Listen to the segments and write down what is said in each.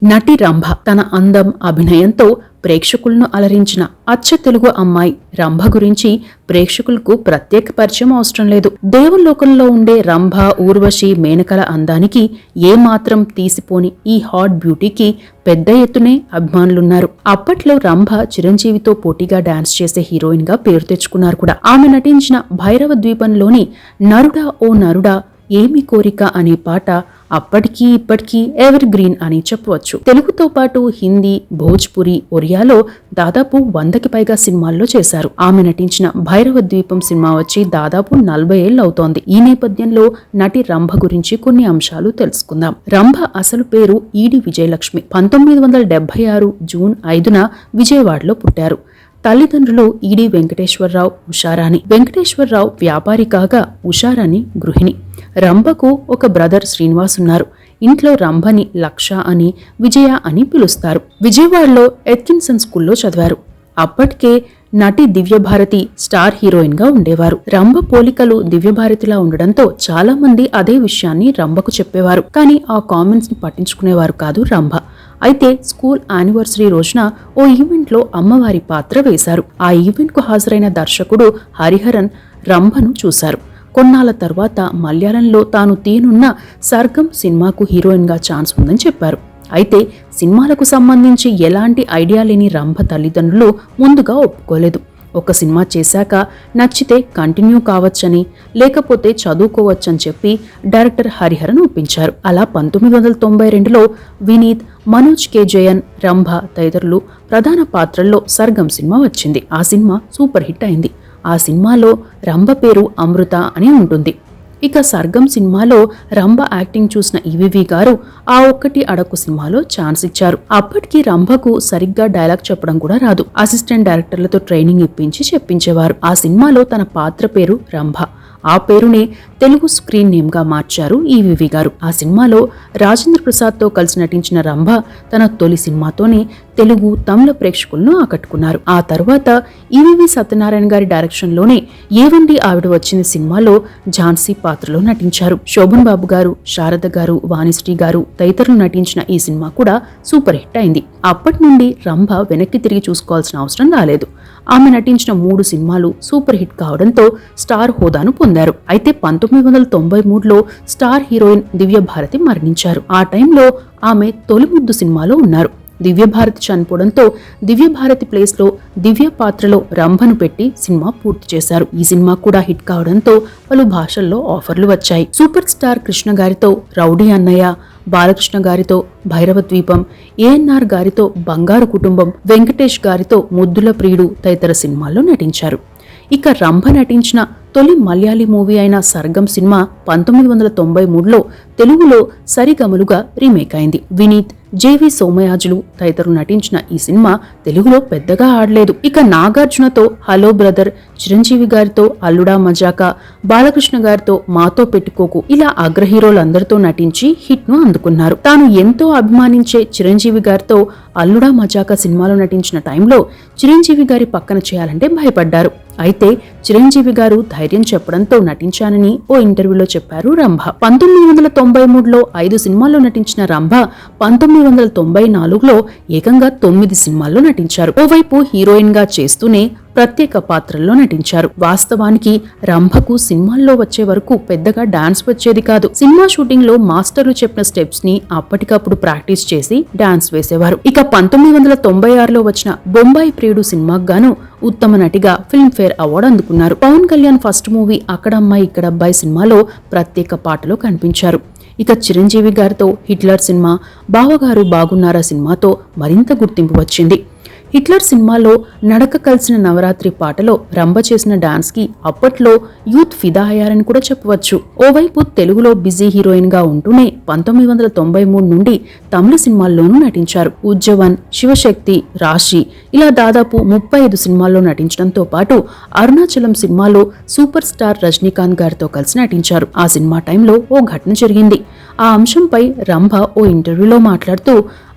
నటి రంభ తన అందం, అభినయంతో ప్రేక్షకులను అలరించిన అచ్చ తెలుగు అమ్మాయి రంభ గురించి ప్రేక్షకులకు ప్రత్యేక పరిచయం అవసరం లేదు. దేవలోకంలో ఉండే రంభ, ఊర్వశి, మేనకల అందానికి ఏమాత్రం తీసిపోని ఈ హాట్ బ్యూటీకి పెద్ద ఎత్తునే అభిమానులున్నారు. అప్పట్లో రంభ చిరంజీవితో పోటీగా డాన్స్ చేసే హీరోయిన్ గా పేరు తెచ్చుకున్నారు కూడా. ఆమె నటించిన భైరవ ద్వీపంలోని నరుడా ఓ నరుడా ఏమి కోరిక అనే పాట అప్పటికీ ఇప్పటికీ ఎవర్ గ్రీన్ అని చెప్పవచ్చు. తెలుగుతో పాటు హిందీ, భోజ్పురి, ఒరియాలో దాదాపు 100కి పైగా సినిమాల్లో చేశారు. ఆమె నటించిన భైరవ ద్వీపం సినిమా వచ్చి దాదాపు 40 ఏళ్లు అవుతోంది. ఈ నేపథ్యంలో నటి రంభ గురించి కొన్ని అంశాలు తెలుసుకుందాం. రంభ అసలు పేరు ఈడి విజయలక్ష్మి. 1976 జూన్ 5న విజయవాడలో పుట్టారు. తల్లిదండ్రులు ఈడి వెంకటేశ్వరరావు, ఉషారాణి. వెంకటేశ్వరరావు వ్యాపారి కాగా ఉషారాణి గృహిణి. రంభకు ఒక బ్రదర్ శ్రీనివాస్ ఉన్నారు. ఇంట్లో రంభని లక్ష అని, విజయ అని పిలుస్తారు. విజయవాడలో ఎత్కిన్సన్ స్కూల్లో చదివారు. అప్పటికే నటి దివ్యభారతి స్టార్ హీరోయిన్ గా ఉండేవారు. రంభ పోలికలు దివ్యభారతిలా ఉండడంతో చాలా మంది అదే విషయాన్ని రంభకు చెప్పేవారు. కానీ ఆ కామెంట్స్ ని పట్టించుకునేవారు కాదు రంభ. అయితే స్కూల్ యానివర్సరీ రోజున ఓ ఈవెంట్లో అమ్మవారి పాత్ర వేశారు. ఆ ఈవెంట్కు హాజరైన దర్శకుడు హరిహరన్ రంభను చూశారు. కొన్నాళ్ల తర్వాత మలయాళంలో తాను తీయనున్న సర్గం సినిమాకు హీరోయిన్ గా ఛాన్స్ ఉందని చెప్పారు. అయితే సినిమాలకు సంబంధించి ఎలాంటి ఐడియా లేని రంభ తల్లిదండ్రులు ముందుగా ఒప్పుకోలేదు. ఒక సినిమా చేశాక నచ్చితే కంటిన్యూ కావచ్చని, లేకపోతే చదువుకోవచ్చని చెప్పి డైరెక్టర్ హరిహరన్ ఒప్పించారు. అలా 1992లో వినీత్, మనోజ్ కే జయన్, రంభ తదితరులు ప్రధాన పాత్రల్లో సర్గం సినిమా వచ్చింది. ఆ సినిమా సూపర్ హిట్ అయింది. ఆ సినిమాలో రంభ పేరు అమృత అని ఉంటుంది. ఇక సర్గం సినిమాలో రంభ యాక్టింగ్ చూసిన ఈవీవి గారు ఆ ఒక్కటి అడక్కు సినిమాలో ఛాన్స్ ఇచ్చారు. అప్పటికి రంభకు సరిగ్గా డైలాగ్ చెప్పడం కూడా రాదు. అసిస్టెంట్ డైరెక్టర్లతో ట్రైనింగ్ ఇప్పించి చెప్పించేవారు. ఆ సినిమాలో తన పాత్ర పేరు రంభ. ఆ పేరునే తెలుగు స్క్రీన్ నేమ్ గా మార్చారు ఈవీవి గారు. ఆ సినిమాలో రాజేంద్ర ప్రసాద్ తో కలిసి నటించిన రంభ తన తొలి సినిమాతోనే తెలుగు, తమిళ ప్రేక్షకులను ఆకట్టుకున్నారు. ఆ తర్వాత ఈవీవి సత్యనారాయణ గారి డైరెక్షన్ లోనే ఏవండి ఆవిడ వచ్చిన సినిమాలో ఝాన్సీ పాత్రలో నటించారు. శోభన్ బాబు గారు, శారద గారు, వాణిశ్రీ గారు తదితరులు నటించిన ఈ సినిమా కూడా సూపర్ హిట్ అయింది. అప్పటి నుండి రంభ వెనక్కి తిరిగి చూసుకోవాల్సిన అవసరం రాలేదు. ఆమె నటించిన 3 సినిమాలు సూపర్ హిట్ కావడంతో స్టార్ హోదాను పొందారు. అయితే 1993లో స్టార్ హీరోయిన్ దివ్యభారతి మరణించారు. ఆ టైంలో ఆమె తొలి ముద్దు సినిమాలో ఉన్నారు. దివ్యభారతి చనిపోవడంతో దివ్యభారతి ప్లేస్ లో దివ్య పాత్రలో రంభను పెట్టి సినిమా పూర్తి చేశారు. ఈ సినిమా కూడా హిట్ కావడంతో పలు భాషల్లో ఆఫర్లు వచ్చాయి. సూపర్ స్టార్ కృష్ణ గారితో రౌడీ అన్నయ్య, బాలకృష్ణ గారితో భైరవ ద్వీపం, ఏఎన్ఆర్ గారితో బంగారు కుటుంబం, వెంకటేష్ గారితో ముద్దుల ప్రియుడు తదితర సినిమాల్లో నటించారు. ఇక రంభ నటించిన తొలి మలయాళీ మూవీ అయిన సర్గం సినిమా 1993లో తెలుగులో సరిగమలుగా రీమేక్ అయింది. వినీత్, జేవి సోమయాజులు తదితరులు నటించిన ఈ సినిమా తెలుగులో పెద్దగా ఆడలేదు. ఇక నాగార్జునతో హలో బ్రదర్, చిరంజీవి గారితో అల్లుడా మజాకా, బాలకృష్ణ గారితో మాతో పెట్టుకోకు ఇలా అగ్ర హీరోలందరితో నటించి హిట్ ను అందుకున్నారు. తాను ఎంతో అభిమానించే చిరంజీవి గారితో అల్లుడా మజాకా సినిమాలో నటించిన టైంలో చిరంజీవి గారి పక్కన చేయాలంటే భయపడ్డారు. అయితే చిరంజీవి గారు ధైర్యం చెప్పడంతో నటించానని ఓ ఇంటర్వ్యూలో చెప్పారు రంభ. 1993లో 5 సినిమాల్లో నటించిన రంభ 1994లో ఏకంగా 9 సినిమాల్లో నటించారు. ఓవైపు హీరోయిన్ గా చేస్తూనే ప్రత్యేక పాత్రల్లో నటించారు. వాస్తవానికి రంభకు సినిమాల్లో వచ్చే వరకు పెద్దగా డాన్స్ వచ్చేది కాదు. సినిమా షూటింగ్ లో మాస్టర్లు చెప్పిన స్టెప్స్ ని అప్పటికప్పుడు ప్రాక్టీస్ చేసి డాన్స్ వేసేవారు. ఇక 1996లో వచ్చిన బొంబాయి ప్రియుడు సినిమాకు గాను ఉత్తమ నటిగా ఫిల్మ్ఫేర్ అవార్డు అందుకున్నారు. పవన్ కళ్యాణ్ ఫస్ట్ మూవీ అక్కడమ్మాయి ఇక్కడబ్బాయి సినిమాలో ప్రత్యేక పాటలో కనిపించారు. ఇక చిరంజీవి గారితో హిట్లర్ సినిమా, బావగారు బాగున్నారా సినిమాతో మరింత గుర్తింపు వచ్చింది. హిట్లర్ సినిమాలో నడక కలిసిన నవరాత్రి పాటలో రంభ చేసిన డాన్స్ కి అప్పట్లో యూత్ ఫిదా అయ్యారని కూడా చెప్పవచ్చు. ఓవైపు తెలుగులో బిజీ హీరోయిన్ గా ఉంటూనే 1993 నుండి తమిళ సినిమాల్లోనూ నటించారు. ఉజ్జవన్, శివశక్తి, రాశి ఇలా దాదాపు 35 సినిమాల్లో నటించడంతో పాటు అరుణాచలం సినిమాలో సూపర్ స్టార్ రజనీకాంత్ గారితో కలిసి నటించారు. ఆ సినిమా టైంలో ఓ ఘటన జరిగింది. ఆ అంశంపై రంభ ఓ ఇంటర్వ్యూలో మాట్లాడుతూ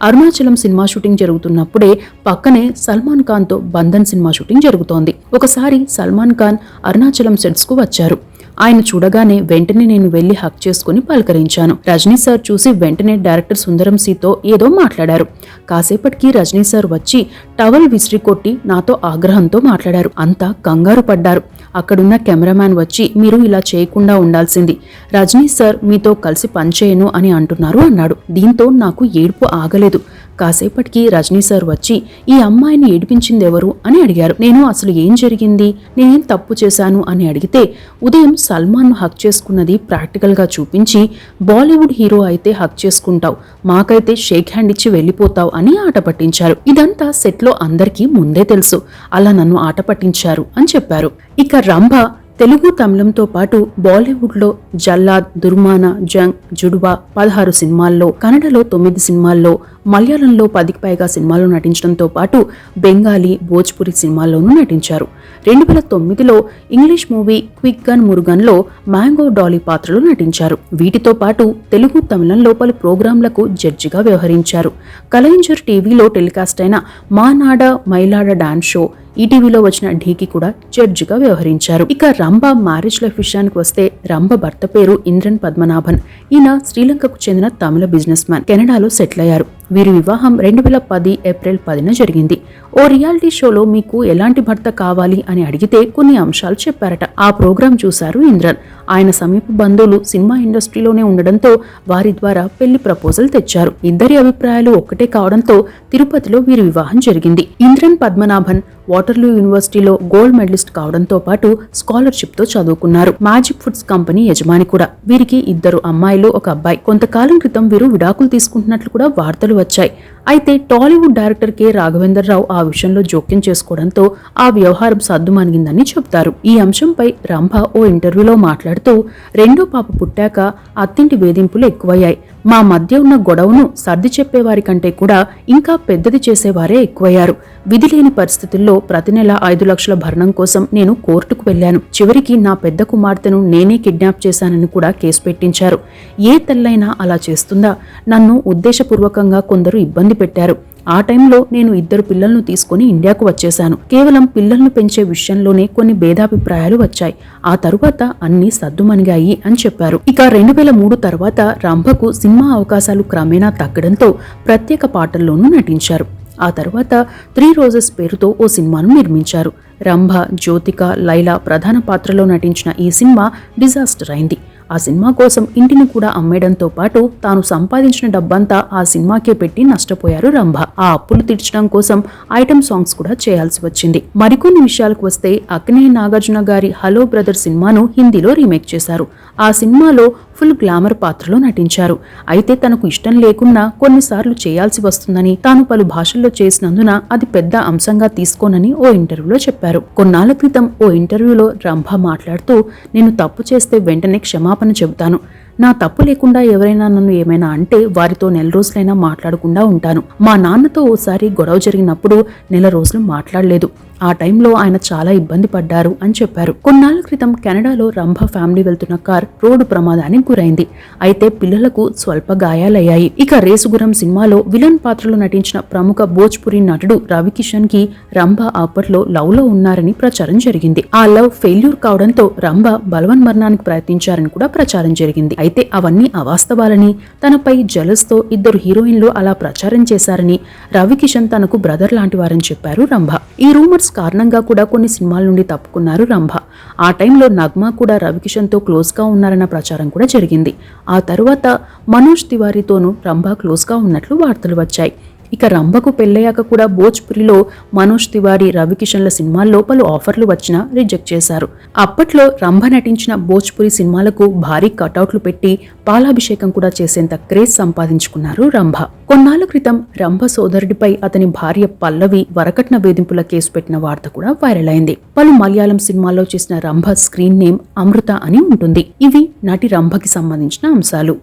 అరుణాచలం సినిమా షూటింగ్ జరుగుతున్నప్పుడే పక్కనే సల్మాన్ ఖాన్ తో బంధన్ సినిమా షూటింగ్ జరుగుతోంది. ఒకసారి సల్మాన్ ఖాన్ అరుణాచలం సెట్స్ కు వచ్చారు. ఆయన చూడగానే వెంటనే నేను వెళ్లి హక్ చేసుకుని పలకరించాను. రజనీ సార్ చూసి వెంటనే డైరెక్టర్ సుందరం సితో ఏదో మాట్లాడారు. కాసేపటికి రజనీ సార్ వచ్చి టవల్ విసిరి కొట్టి నాతో ఆగ్రహంతో మాట్లాడారు. అంతా కంగారు పడ్డారు. అక్కడున్న కెమెరామ్యాన్ వచ్చి మీరు ఇలా చేయకుండా ఉండాల్సింది, రజనీ సార్ మీతో కలిసి పనిచేయను అని అంటున్నారు అన్నాడు. దీంతో నాకు ఏడుపు ఆగలేదు. కాసేపటికి రజనీ సార్ వచ్చి ఈ అమ్మాయిని ఏడిపించింది ఎవరు అని అడిగారు. నేను అసలు ఏం జరిగింది, నేనేం తప్పు చేశాను అని అడిగితే ఉదయం సల్మాన్ను హక్ చేసుకున్నది ప్రాక్టికల్గా చూపించి బాలీవుడ్ హీరో అయితే హక్ చేసుకుంటావు, మాకైతే షేక్ హ్యాండ్ ఇచ్చి వెళ్ళిపోతావు అని ఆట పట్టించారు. ఇదంతా సెట్లో అందరికీ ముందే తెలుసు, అలా నన్ను ఆట పట్టించారు అని చెప్పారు. ఇక రంభ తెలుగు తమిళంతో పాటు బాలీవుడ్లో జల్లాద్, దుర్మానా, జంగ్, జుడ్వా 16 సినిమాల్లో, కన్నడలో 9 సినిమాల్లో, మలయాళంలో 10కి పైగా సినిమాల్లో నటించడంతో పాటు బెంగాలీ, భోజ్పురి సినిమాల్లోనూ నటించారు. 2009లో ఇంగ్లీష్ మూవీ క్విక్ గన్ మురుగన్లో మ్యాంగో డాలీ పాత్రలో నటించారు. వీటితో పాటు తెలుగు తమిళంలో పలు ప్రోగ్రాంలకు జడ్జిగా వ్యవహరించారు. కలైంజర్ టీవీలో టెలికాస్ట్ అయిన మానాడ మైలాడ డాన్స్ షో, ఈటీవీలో వచ్చిన ఢీకి కూడా జడ్జిగా వ్యవహరించారు. ఇక రంభ మ్యారేజ్ లైఫ్ విషయానికి వస్తే రంభ భర్త పేరు ఇంద్రన్ పద్మనాభన్. ఈయన శ్రీలంకకు చెందిన తమిళ బిజినెస్ మ్యాన్. కెనడాలో సెటిల్ అయ్యారు. వీరి వివాహం 2010 ఏప్రిల్ 10న జరిగింది. ఓ రియాలిటీ షోలో మీకు ఎలాంటి భర్త కావాలి అని అడిగితే కొన్ని అంశాలు చెప్పారట. ఆ ప్రోగ్రాం చూశారు ఇంద్రన్. ఆయన సమీప బంధువులు సినిమా ఇండస్ట్రీలోనే ఉండడంతో వారి ద్వారా పెళ్లి ప్రపోజల్ తెచ్చారు. ఇద్దరి అభిప్రాయాలు ఒక్కటే కావడంతో తిరుపతిలో వీరి వివాహం జరిగింది. ఇంద్రన్ పద్మనాభన్ వాటర్లూ యూనివర్సిటీలో గోల్డ్ మెడలిస్ట్ కావడంతో పాటు స్కాలర్షిప్ తో చదువుకున్నారు. మ్యాజిక్ ఫుడ్స్ కంపెనీ యజమాని కూడా. వీరికి 2 అమ్మాయిలు, 1 అబ్బాయి. కొంతకాలం క్రితం వీరు విడాకులు తీసుకుంటున్నట్లు కూడా వార్తలు వచ్చాయి. అయితే టాలీవుడ్ డైరెక్టర్ కె రాఘవేందర్ రావు ఆ విషయంలో జోక్యం చేసుకోవడంతో ఆ వ్యవహారం సద్దుమణిగిందని చెప్తారు. ఈ అంశంపై రంభ ఓ ఇంటర్వ్యూలో మాట్లాడుతూ రెండో పాప పుట్టాక అత్తింటి వేధింపులు ఎక్కువయ్యాయి. మా మధ్య ఉన్న గొడవను సర్ది చెప్పేవారి కంటే కూడా ఇంకా పెద్దది చేసేవారే ఎక్కువయ్యారు. విధి లేని పరిస్థితుల్లో ప్రతి నెల 5 లక్షల భరణం కోసం నేను కోర్టుకు వెళ్లాను. చివరికి నా పెద్ద కుమార్తెను నేనే కిడ్నాప్ చేశానని కూడా కేసు పెట్టించారు. ఏ తల్లైనా అలా చేస్తుందా? నన్ను ఉద్దేశపూర్వకంగా కొందరు ఇబ్బంది పెట్టారు. ఆ టైంలో నేను 2 పిల్లలను తీసుకుని ఇండియాకు వచ్చేశాను. కేవలం పిల్లలను పెంచే విషయంలోనే కొన్ని భేదాభిప్రాయాలు వచ్చాయి. ఆ తరువాత అన్ని సద్దుమణిగాయి అని చెప్పారు. ఇక 2003 తర్వాత రంభకు సినిమా అవకాశాలు క్రమేణా తగ్గడంతో ప్రత్యేక పాటల్లోనూ నటించారు. ఆ తర్వాత 3 రోజెస్ పేరుతో ఓ సినిమాను నిర్మించారు. రంభ, జ్యోతిక, లైలా ప్రధాన పాత్రలో నటించిన ఈ సినిమా డిజాస్టర్ అయింది. ఆ సినిమా కోసం ఇంటిని కూడా అమ్మేయడంతో పాటు తాను సంపాదించిన డబ్బంతా ఆ సినిమాకే పెట్టి నష్టపోయారు రంభ. ఆ అప్పులు తీర్చడం కోసం ఐటమ్ సాంగ్స్ కూడా చేయాల్సి వచ్చింది. మరికొన్ని విషయాలకు వస్తే అక్కినేని నాగార్జున గారి హలో బ్రదర్ సినిమాను హిందీలో రీమేక్ చేశారు. ఆ సినిమాలో ఫుల్ గ్లామర్ పాత్రలో నటించారు. అయితే తనకు ఇష్టం లేకున్నా కొన్నిసార్లు చేయాల్సి వస్తుందని, తాను పలు భాషల్లో చేసినందున అది పెద్ద అంశంగా తీసుకోనని ఓ ఇంటర్వ్యూలో చెప్పారు. కొన్నాళ్ల క్రితం ఓ ఇంటర్వ్యూలో రంభ మాట్లాడుతూ నేను తప్పు చేస్తే వెంటనే క్షమాపణ చెబుతాను. నా తప్పు లేకుండా ఎవరైనా నన్ను ఏమైనా అంటే వారితో నెల రోజులైనా మాట్లాడకుండా ఉంటాను. మా నాన్నతో ఓసారి గొడవ జరిగినప్పుడు నెల రోజులు మాట్లాడలేదు. ఆ టైంలో ఆయన చాలా ఇబ్బంది పడ్డారు అని చెప్పారు. కొన్నాళ్ల క్రితం కెనడాలో రంభ ఫ్యామిలీ వెళ్తున్న కార్ రోడ్డు ప్రమాదానికి గురైంది. అయితే పిల్లలకు స్వల్ప గాయాలయ్యాయి. ఇక రేసుగురం సినిమాలో విలన్ పాత్రలో నటించిన ప్రముఖ భోజ్పురి నటుడు రవికిషన్ కి రంభ అప్పట్లో లవ్ లో ఉన్నారని ప్రచారం జరిగింది. ఆ లవ్ ఫెయిల్యూర్ కావడంతో రంభ బలవన్మరణానికి ప్రయత్నించారని కూడా ప్రచారం జరిగింది. అయితే అవన్నీ అవాస్తవాలని, తనపై జలస్ తో 2 హీరోయిన్లు అలా ప్రచారం చేశారని, రవికిషన్ తనకు బ్రదర్ లాంటి వారని చెప్పారు రంభ. ఈ రూమర్స్ కారణంగా కూడా కొన్ని సినిమాల నుండి తప్పుకున్నారు రంభ. ఆ టైంలో నగ్మా కూడా రవికిషన్ తో క్లోజ్ గా ఉన్నారన్న ప్రచారం కూడా జరిగింది. ఆ తరువాత మనోజ్ తివారీతోనూ రంభ క్లోజ్ గా ఉన్నట్లు వార్తలు వచ్చాయి. ఇక రంభకు పెళ్లయ్యాక కూడా భోజ్పురిలో మనోజ్ తివారీ, రవికిషన్ల సినిమాల్లో పలు ఆఫర్లు వచ్చినా రిజెక్ట్ చేశారు. అప్పట్లో రంభ నటించిన భోజ్పురి సినిమాలకు భారీ కటౌట్లు పెట్టి పాలాభిషేకం కూడా చేసేంత క్రేజ్ సంపాదించుకున్నారు రంభ. కొన్నాళ్ల క్రితం రంభ సోదరుడిపై అతని భార్య పల్లవి వరకట్న వేధింపుల కేసు పెట్టిన వార్త కూడా వైరల్ అయింది. పలు మలయాళం సినిమాల్లో చేసిన రంభ స్క్రీన్ నేమ్ అమృత అని ఉంటుంది. ఇవి నటి రంభకి సంబంధించిన అంశాలు.